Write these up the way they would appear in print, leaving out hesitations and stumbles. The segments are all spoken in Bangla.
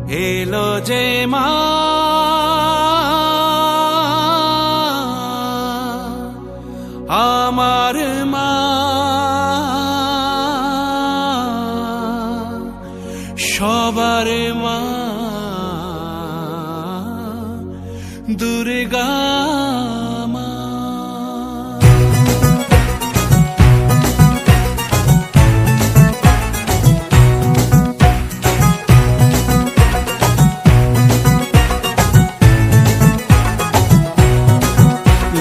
এলো যে মা আমার মা সবার মা দুর্গা মা।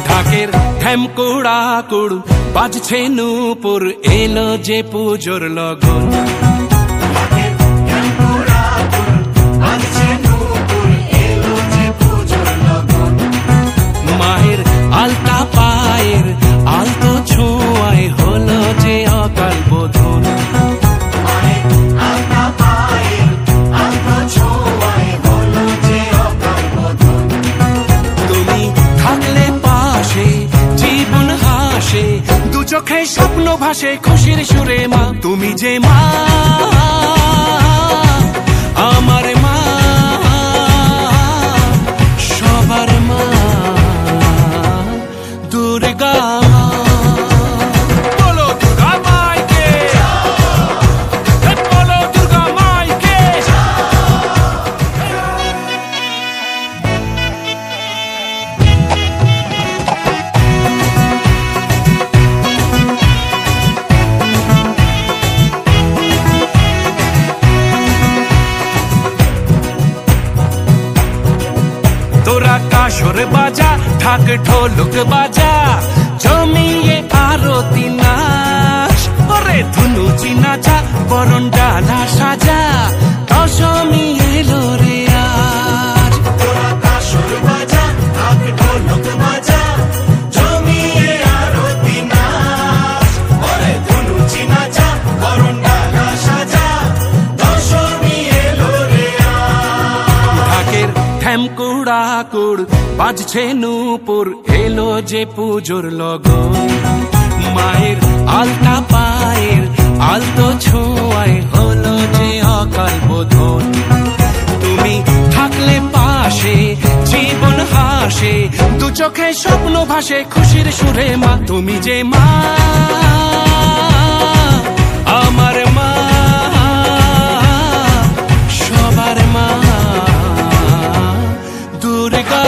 ঢাকের ঢ্যামকুড়া কুড় বাজছে নূপুর এলো যে পুজোর লগন। মায়ের আলতা পায়ের আলতো ছোঁয়ায় হলো যে অকাল বোধন। তুমি থাকলে পাশে জীবন হাসে দু চোখে স্বপ্ন ভাসে খুশির সুরে মা তুমি যে মা আমার মা সবার মা দুর্গা মা। বলো দুর্গা মাইকে, বলো দুর্গা মাইকে। তোরা কাসর বাজা ঢাক ঢোলক বাজা জমিয়ে আরতি নাচ ওরে ধুনুচি নাচা বরণ ডালা সাজা দশমী এলো রে আজ। তোরা কাসর বাজা ঢাক ঢোলক বাজা জমিয়ে আরতি নাচ ওরে ধুনুচি নাচা বরণ ডালা সাজা দশমী এলো রে আজ। ঢাকের ঢ্যামকুড়া কুড় বাজছে নূপুর এলো যে পুজোর লগন। মায়ের আলতা পায়ের আলতো ছোঁয়ায় হলো যে অকাল বোধন। তুমি থাকলে পাশে জীবন হাসে দু চোখে স্বপ্ন ভাসে খুশির সুরে মা তুমি যে মা আমার মা সবার মা দুর্গা।